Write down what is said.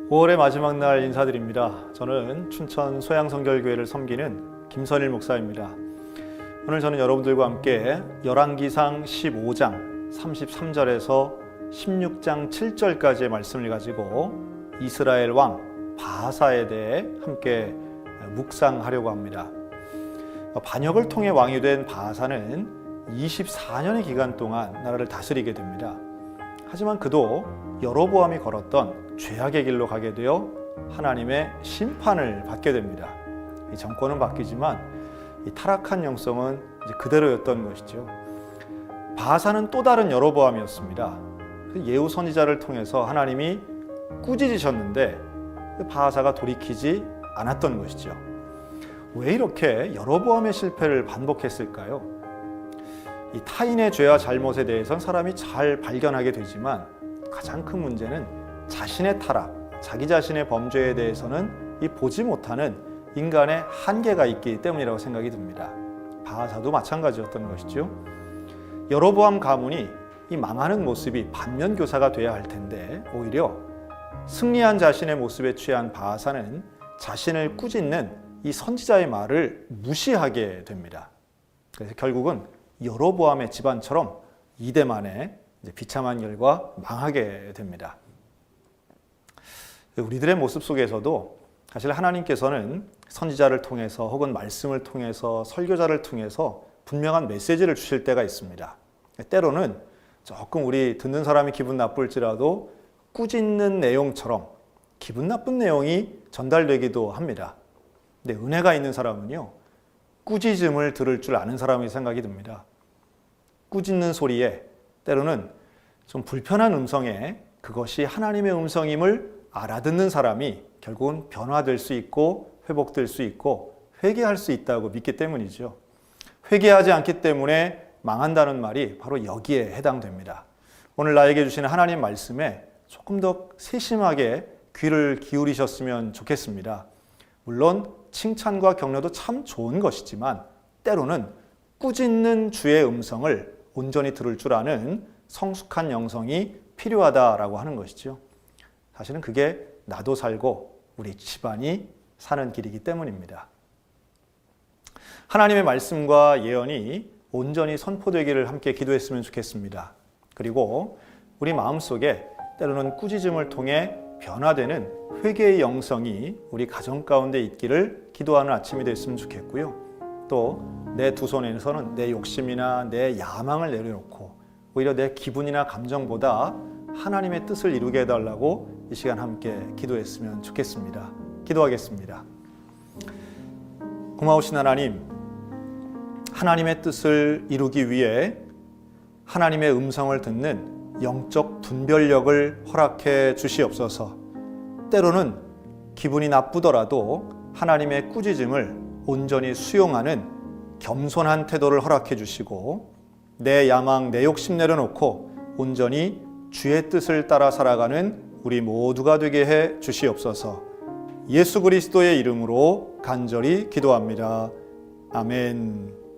5월의 마지막 날 인사드립니다. 저는 춘천 소양성결교회를 섬기는 김선일 목사입니다. 오늘 저는 여러분들과 함께 열왕기상 15장 33절에서 16장 7절까지의 말씀을 가지고 이스라엘 왕 바하사에 대해 함께 묵상하려고 합니다. 반역을 통해 왕이 된 바하사는 24년의 기간 동안 나라를 다스리게 됩니다. 하지만 그도 여로보암이 걸었던 죄악의 길로 가게 되어 하나님의 심판을 받게 됩니다. 이 정권은 바뀌지만 이 타락한 영성은 이제 그대로였던 것이죠. 바하사는 또 다른 여로보암이었습니다. 예후 선지자를 통해서 하나님이 꾸짖으셨는데 바하사가 돌이키지 않았던 것이죠. 왜 이렇게 여로보암의 실패를 반복했을까요? 이 타인의 죄와 잘못에 대해서는 사람이 잘 발견하게 되지만 가장 큰 문제는 자신의 타락, 자기 자신의 범죄에 대해서는 이 보지 못하는 인간의 한계가 있기 때문이라고 생각이 듭니다. 바하사도 마찬가지였던 것이죠. 여로보암 가문이 이 망하는 모습이 반면교사가 돼야 할 텐데 오히려 승리한 자신의 모습에 취한 바하사는 자신을 꾸짖는 이 선지자의 말을 무시하게 됩니다. 그래서 결국은 여로보암의 집안처럼 2대 만에 비참한 결과 망하게 됩니다. 우리들의 모습 속에서도 사실 하나님께서는 선지자를 통해서 혹은 말씀을 통해서 설교자를 통해서 분명한 메시지를 주실 때가 있습니다. 때로는 조금 우리 듣는 사람이 기분 나쁠지라도 꾸짖는 내용처럼 기분 나쁜 내용이 전달되기도 합니다. 근데 은혜가 있는 사람은요, 꾸짖음을 들을 줄 아는 사람이 생각이 듭니다. 꾸짖는 소리에 때로는 좀 불편한 음성에 그것이 하나님의 음성임을 알아듣는 사람이 결국은 변화될 수 있고 회복될 수 있고 회개할 수 있다고 믿기 때문이죠. 회개하지 않기 때문에 망한다는 말이 바로 여기에 해당됩니다. 오늘 나에게 주시는 하나님 말씀에 조금 더 세심하게 귀를 기울이셨으면 좋겠습니다. 물론 칭찬과 격려도 참 좋은 것이지만 때로는 꾸짖는 주의 음성을 온전히 들을 줄 아는 성숙한 영성이 필요하다라고 하는 것이죠. 사실은 그게 나도 살고 우리 집안이 사는 길이기 때문입니다. 하나님의 말씀과 예언이 온전히 선포되기를 함께 기도했으면 좋겠습니다. 그리고 우리 마음속에 때로는 꾸짖음을 통해 변화되는 회개의 영성이 우리 가정 가운데 있기를 기도하는 아침이 됐으면 좋겠고요. 또 내 두 손에서는 내 욕심이나 내 야망을 내려놓고 오히려 내 기분이나 감정보다 하나님의 뜻을 이루게 해달라고 이 시간 함께 기도했으면 좋겠습니다. 기도하겠습니다. 고마우신 하나님, 하나님의 뜻을 이루기 위해 하나님의 음성을 듣는 영적 분별력을 허락해 주시옵소서. 때로는 기분이 나쁘더라도 하나님의 꾸짖음을 온전히 수용하는 겸손한 태도를 허락해 주시고 내 야망, 내 욕심 내려놓고 온전히 주의 뜻을 따라 살아가는 우리 모두가 되게 해 주시옵소서. 예수 그리스도의 이름으로 간절히 기도합니다. 아멘.